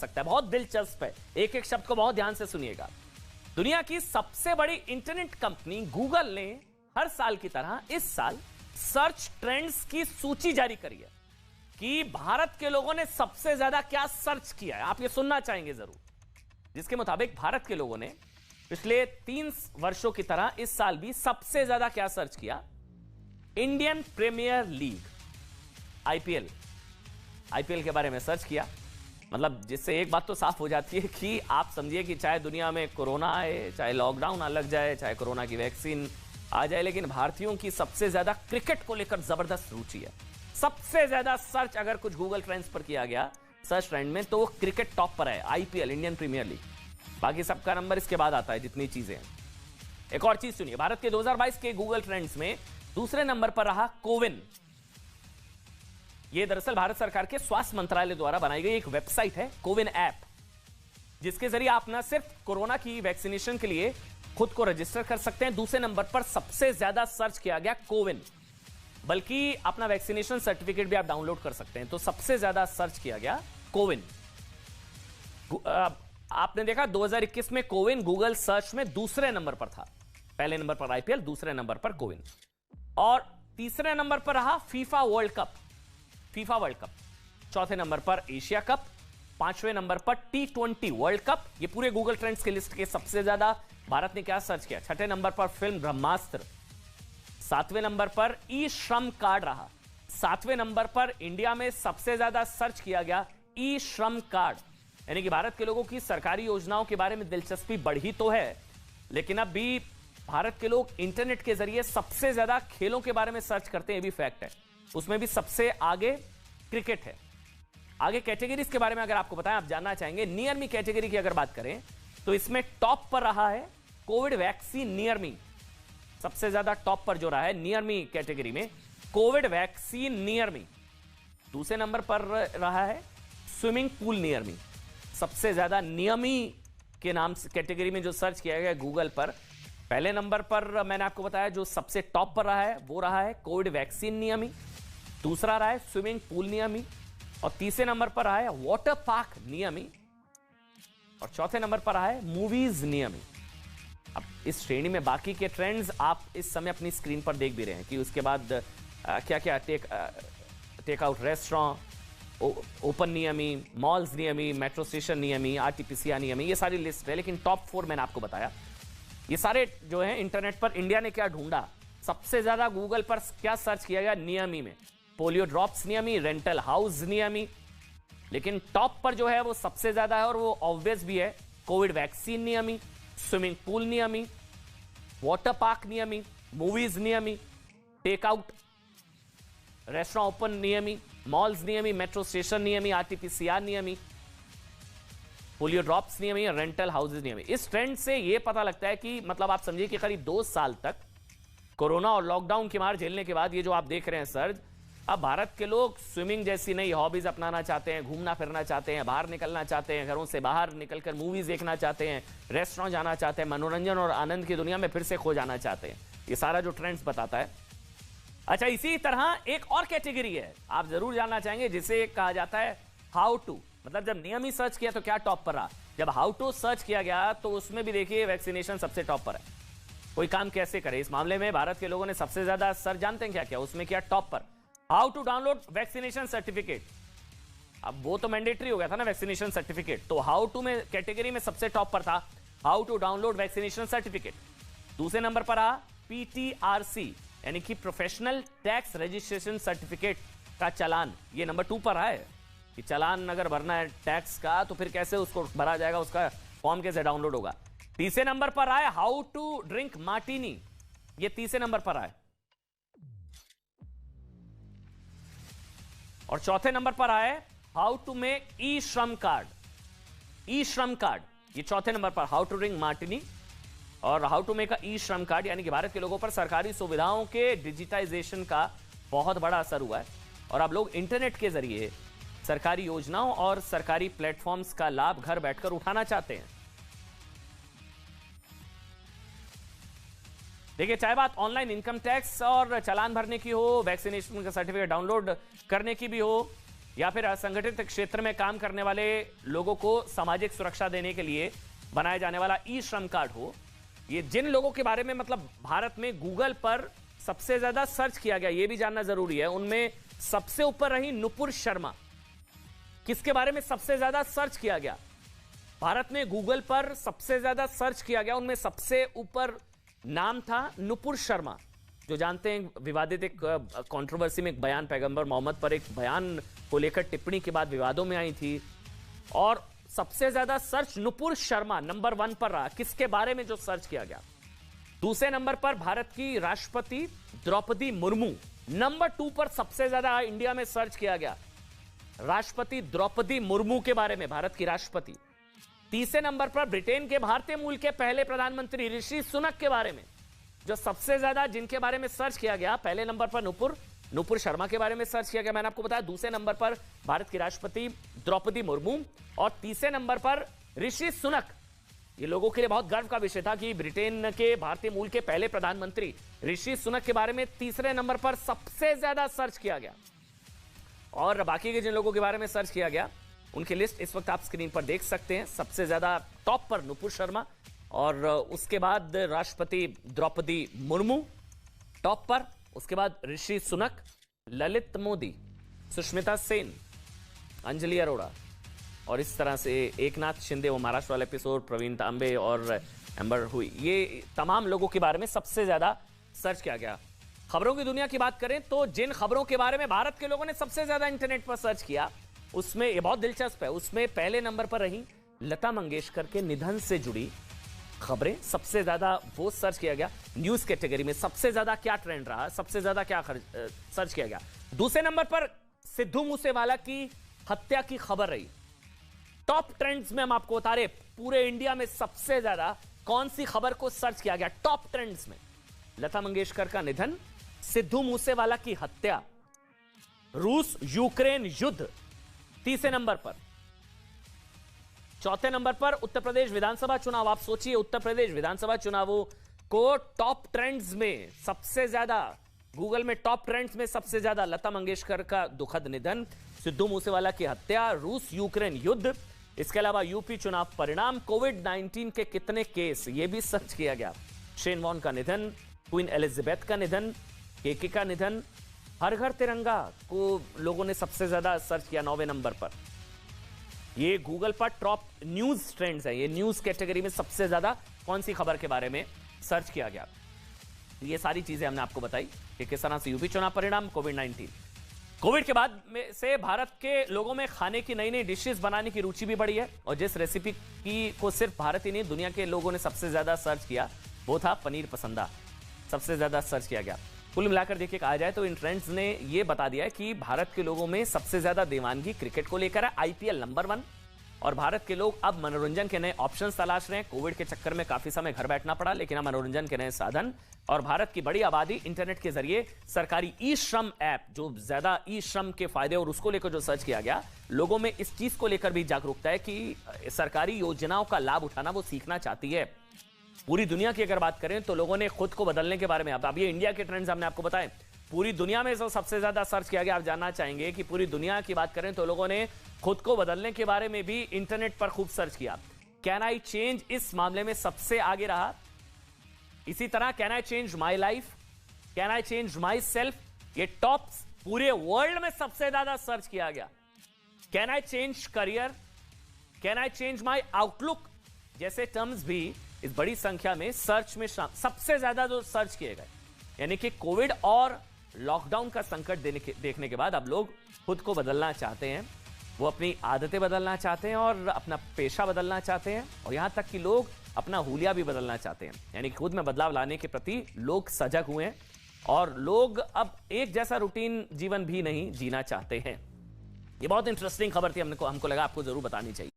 सकता है। बहुत दिलचस्प है, एक एक शब्द को बहुत ध्यान से सुनिएगा। दुनिया की सबसे बड़ी इंटरनेट कंपनी गूगल ने हर साल की तरह इस साल सर्च ट्रेंड्स की सूची जारी करी है कि भारत के लोगों ने सबसे ज्यादा क्या सर्च किया है। आप ये सुनना चाहेंगे जरूर। जिसके मुताबिक भारत के लोगों ने पिछले 3 वर्षों की तरह इस साल भी सबसे ज्यादा क्या सर्च किया? इंडियन प्रीमियर लीग, आईपीएल के बारे में सर्च किया। मतलब जिससे एक बात तो साफ हो जाती है कि आप समझिए कि चाहे दुनिया में कोरोना आए, चाहे लॉकडाउन लग जाए, चाहे कोरोना की वैक्सीन आ जाए, लेकिन भारतीयों की सबसे ज्यादा क्रिकेट को लेकर जबरदस्त रुचि है। सबसे ज्यादा सर्च अगर कुछ गूगल ट्रेंड्स पर किया गया सर्च ट्रेंड में, तो वो क्रिकेट टॉप पर है, आईपीएल, इंडियन प्रीमियर लीग। बाकी सबका नंबर इसके बाद आता है, जितनी चीजें हैं। एक और चीज सुनिए, भारत के 2022 के गूगल ट्रेंड्स में दूसरे नंबर पर रहा कोविन। यह दरअसल भारत सरकार के स्वास्थ्य मंत्रालय द्वारा बनाई गई एक वेबसाइट है, कोविन ऐप, जिसके जरिए आप न सिर्फ कोरोना की वैक्सीनेशन के लिए खुद को रजिस्टर कर सकते हैं, दूसरे नंबर पर सबसे ज्यादा सर्च किया गया कोविन, बल्कि अपना वैक्सीनेशन सर्टिफिकेट भी आप डाउनलोड कर सकते हैं। तो सबसे ज्यादा सर्च किया गया कोविन। आपने देखा 2021 में कोविन गूगल सर्च में दूसरे नंबर पर था। पहले नंबर पर आईपीएल, दूसरे नंबर पर कोविन, और तीसरे नंबर पर रहा फीफा वर्ल्ड कप, चौथे नंबर पर एशिया कप, पांचवें नंबर पर T20 वर्ल्ड कप। ये पूरे गूगल ट्रेंड्स की लिस्ट के सबसे ज्यादा भारत ने क्या सर्च किया। छठे नंबर पर फिल्म ब्रह्मास्त्र, सातवें नंबर पर ई श्रम कार्ड रहा। सातवें नंबर पर इंडिया में सबसे ज्यादा सर्च किया गया ई श्रम कार्ड, यानी कि भारत के लोगों की सरकारी योजनाओं के बारे में दिलचस्पी बढ़ी तो है, लेकिन अब भी भारत के लोग इंटरनेट के जरिए सबसे ज्यादा खेलों के बारे में सर्च करते हैं, ये भी फैक्ट है। उसमें भी सबसे आगे क्रिकेट है। आगे कैटेगरीज के बारे में अगर आपको बताएं, आप जानना चाहेंगे, नियर मी कैटेगरी की अगर बात करें तो इसमें टॉप पर रहा है कोविड वैक्सीन नियर मी। सबसे ज्यादा टॉप पर जो रहा है नियर मी कैटेगरी में, कोविड वैक्सीन नियर मी। दूसरे नंबर पर रहा है स्विमिंग पूल नियर मी। सबसे ज्यादा नियमी के नाम से कैटेगरी में जो सर्च किया गया गूगल पर, पहले नंबर पर मैंने आपको बताया जो सबसे टॉप पर रहा है वो रहा है कोविड वैक्सीन नियमी, दूसरा रहा है स्विमिंग पूल नियमी, और तीसरे नंबर पर रहा है वाटर पार्क नियमी, और चौथे नंबर पर रहा है मूवीज नियमी। अब इस श्रेणी में बाकी के ट्रेंड्स आप इस समय अपनी स्क्रीन पर देख भी रहे हैं कि उसके बाद क्या क्या टेक आउट रेस्टोरेंट, ओपन नियमी, मॉल्स नियमी, मेट्रो स्टेशन नियमी, आरटीपीसीआर नियमी, ये सारी लिस्ट है। लेकिन टॉप 4 मैंने आपको बताया, ये सारे जो है इंटरनेट पर इंडिया ने क्या ढूंढा, सबसे ज्यादा गूगल पर क्या सर्च किया गया नियमी में, पोलियो ड्रॉप्स नियमी, रेंटल हाउस नियमी, लेकिन टॉप पर जो है वो सबसे ज्यादा है और वो ऑब्वियस भी है, कोविड वैक्सीन नियमी, स्विमिंग पूल नियमी, वाटर पार्क नियमी, मूवीज नियमी, टेक आउट रेस्टोरेंट ओपन नियमी, मॉल्स नियमी, मेट्रो स्टेशन नियमी, आरटीपीसीआर नियमी, पोलियो ड्रॉप्स नियमी, रेंटल हाउसेज नियमी। इस ट्रेंड से यह पता लगता है कि मतलब आप समझिए कि करीब 2 साल तक कोरोना और लॉकडाउन की मार झेलने के बाद ये जो आप देख रहे हैं सर्ज, अब भारत के लोग स्विमिंग जैसी नई हॉबीज अपनाना चाहते हैं, घूमना फिरना चाहते हैं, बाहर निकलना चाहते हैं, घरों से बाहर निकलकर मूवीज देखना चाहते हैं, रेस्टोरेंट जाना चाहते हैं, मनोरंजन और आनंद की दुनिया में फिर से खो जाना चाहते हैं। ये सारा जो ट्रेंड्स बताता है। अच्छा, इसी तरह एक और कैटेगरी है, आप जरूर जानना चाहेंगे, जिसे कहा जाता है हाउ टू। मतलब जब नियमित सर्च किया तो क्या टॉप पर रहा, जब हाउ टू सर्च किया गया तो उसमें भी देखिए वैक्सीनेशन सबसे टॉप पर है। कोई काम कैसे करे, इस मामले में भारत के लोगों ने सबसे ज्यादा सर्च जानते हैं क्या क्या, उसमें क्या टॉप पर, how to download vaccination certificate. अब वो तो मैंडेटरी हो गया था ना वैक्सीनेशन सर्टिफिकेट, तो हाउ टू में कैटेगरी में सबसे टॉप पर था how to download vaccination certificate. दूसरे नंबर पर रहा पीटीआरसी, यानी कि प्रोफेशनल टैक्स रजिस्ट्रेशन सर्टिफिकेट का चालान, ये नंबर 2 पर है कि चालान अगर भरना है टैक्स का तो फिर कैसे उसको भरा जाएगा, उसका फॉर्म कैसे डाउनलोड होगा। तीसरे नंबर पर है हाउ टू ड्रिंक मार्टिनी, ये तीसरे नंबर पर है, और चौथे नंबर पर है हाउ टू मेक ई श्रम कार्ड, ये चौथे नंबर पर हाउ टू ड्रिंक मार्टिनी और हाउ टू मेक ई श्रम कार्ड। यानी कि भारत के लोगों पर सरकारी सुविधाओं के डिजिटाइजेशन का बहुत बड़ा असर हुआ है और अब लोग इंटरनेट के जरिए सरकारी योजनाओं और सरकारी प्लेटफॉर्म्स का लाभ घर बैठकर उठाना चाहते हैं। देखिए, चाहे बात ऑनलाइन इनकम टैक्स और चालान भरने की हो, वैक्सीनेशन का सर्टिफिकेट डाउनलोड करने की भी हो, या फिर असंगठित क्षेत्र में काम करने वाले लोगों को सामाजिक सुरक्षा देने के लिए बनाया जाने वाला ई श्रम कार्ड हो। ये जिन लोगों के बारे में मतलब भारत में गूगल पर सबसे ज्यादा सर्च किया गया, ये भी जानना जरूरी है। उनमें सबसे ऊपर रही नुपुर शर्मा। किसके बारे में सबसे ज्यादा सर्च किया गया? भारत में गूगल पर सबसे ज्यादा सर्च किया गया, उनमें सबसे ऊपर नाम था नुपुर शर्मा, जो जानते हैं विवादित एक कंट्रोवर्सी में एक बयान, पैगंबर मोहम्मद पर एक बयान को लेकर टिप्पणी के बाद विवादों में आई थी। और सबसे ज्यादा सर्च नुपुर शर्मा नंबर 1 पर रहा। किसके बारे में जो सर्च किया गया? दूसरे नंबर पर भारत की राष्ट्रपति द्रौपदी मुर्मू। नंबर 2 पर सबसे ज्यादा इंडिया में सर्च किया गया राष्ट्रपति द्रौपदी मुर्मू के बारे में, भारत की राष्ट्रपति। तीसरे नंबर पर ब्रिटेन के भारतीय मूल के पहले प्रधानमंत्री ऋषि सुनक के बारे में, जो सबसे ज्यादा जिनके बारे में सर्च किया गया। पहले नंबर पर नुपुर शर्मा के बारे में सर्च किया गया, मैंने आपको बताया। दूसरे नंबर पर भारत की राष्ट्रपति द्रौपदी मुर्मू और तीसरे नंबर पर ऋषि सुनक। ये लोगों के लिए बहुत गर्व का विषय था कि ब्रिटेन के भारतीय मूल के पहले प्रधानमंत्री ऋषि सुनक के बारे में तीसरे नंबर पर सबसे ज्यादा सर्च किया गया। और बाकी के जिन लोगों के बारे में सर्च किया गया उनकी लिस्ट इस वक्त आप स्क्रीन पर देख सकते हैं। सबसे ज्यादा टॉप पर नुपुर शर्मा और उसके बाद राष्ट्रपति द्रौपदी मुर्मू टॉप पर, उसके बाद ऋषि सुनक, ललित मोदी, सुष्मिता सेन, अंजलि अरोड़ा और इस तरह से एकनाथ शिंदे, वो महाराष्ट्र वाला एपिसोड, प्रवीण तांबे और एम्बर हुई, ये तमाम लोगों के बारे में सबसे ज्यादा सर्च किया गया। खबरों की दुनिया की बात करें तो जिन खबरों के बारे में भारत के लोगों ने सबसे ज्यादा इंटरनेट पर सर्च किया, उसमें ये बहुत दिलचस्प है, उसमें पहले नंबर पर रही लता मंगेशकर के निधन से जुड़ी खबरें। सबसे ज्यादा वो सर्च किया गया। न्यूज कैटेगरी में सबसे ज्यादा क्या ट्रेंड रहा, सबसे ज्यादा क्या सर्च किया गया? दूसरे नंबर पर सिद्धू मूसेवाला की हत्या की खबर रही। टॉप ट्रेंड्स में हम आपको बता रहे पूरे इंडिया में सबसे ज्यादा कौन सी खबर को सर्च किया गया टॉप ट्रेंड्स में? लता मंगेशकर का निधन, सिद्धू मूसेवाला की हत्या, रूस यूक्रेन युद्ध तीसरे नंबर पर। चौथे नंबर पर उत्तर प्रदेश विधानसभा चुनाव। आप सोचिए, उत्तर प्रदेश विधानसभा चुनावों को टॉप ट्रेंड्स में सबसे ज्यादा, गूगल में टॉप ट्रेंड्स में सबसे ज्यादा लता मंगेशकर का दुखद निधन, सिद्धू मूसेवाला की हत्या, रूस यूक्रेन युद्ध, इसके अलावा यूपी चुनाव परिणाम, कोविड-19 के कितने केस, यह भी सर्च किया गया। शेन वॉन का निधन, क्वीन एलिजाबेथ का निधन, केके का निधन, हर घर तिरंगा को लोगों ने सबसे ज्यादा सर्च किया 9वें नंबर पर। ये गूगल पर टॉप न्यूज ट्रेंड्स है। ये न्यूज कैटेगरी में सबसे ज्यादा कौन सी खबर के बारे में सर्च किया गया। ये सारी चीजें हमने आपको बताई कि किस तरह से यूपी चुनाव परिणाम, कोविड-19, कोविड के बाद में से भारत के लोगों में खाने की नई नई डिशेस बनाने की रुचि भी बढ़ी है। और जिस रेसिपी की को सिर्फ भारत ही नहीं दुनिया के लोगों ने सबसे ज्यादा सर्च किया वो था पनीर पसंदा। सबसे ज्यादा सर्च किया गया। कुल मिलाकर देखिए कहा जाए तो इन ट्रेंड्स ने यह बता दिया है कि भारत के लोगों में सबसे ज्यादा दीवानगी क्रिकेट को लेकर है। आईपीएल नंबर 1 और भारत के लोग अब मनोरंजन के नए ऑप्शंस तलाश रहे हैं। कोविड के चक्कर में काफी समय घर बैठना पड़ा, लेकिन अब मनोरंजन के नए साधन और भारत की बड़ी आबादी इंटरनेट के जरिए सरकारी ई श्रम ऐप, जो ज्यादा ई श्रम के फायदे और उसको लेकर जो सर्च किया गया, लोगों में इस चीज को लेकर भी जागरूकता है कि सरकारी योजनाओं का लाभ उठाना वो सीखना चाहती है। पूरी दुनिया की अगर बात करें तो लोगों ने खुद को बदलने के बारे में, अब ये इंडिया के ट्रेंड्स हमने आपको बताए, पूरी दुनिया में सबसे ज्यादा सर्च किया गया। आप जानना चाहेंगे कि पूरी दुनिया की बात करें तो लोगों ने खुद को बदलने के बारे में भी इंटरनेट पर खूब सर्च किया। कैन आई चेंज इस मामले में सबसे आगे रहा। इसी तरह can I change my life, can I change my self, ये टॉप पूरे वर्ल्ड में सबसे ज्यादा सर्च किया गया। Can I change career, can I change my outlook जैसे टर्म्स भी इस बड़ी संख्या में सर्च में सबसे ज्यादा जो सर्च किए गए। यानी कि कोविड और लॉकडाउन का संकट देखने के बाद अब लोग खुद को बदलना चाहते हैं, वो अपनी आदतें बदलना चाहते हैं और अपना पेशा बदलना चाहते हैं और यहां तक कि लोग अपना हुलिया भी बदलना चाहते हैं। यानी कि खुद में बदलाव लाने के प्रति लोग सजग हुए हैं और लोग अब एक जैसा रूटीन जीवन भी नहीं जीना चाहते हैं। ये बहुत इंटरेस्टिंग खबर थी, हमको लगा आपको जरूर बतानी चाहिए।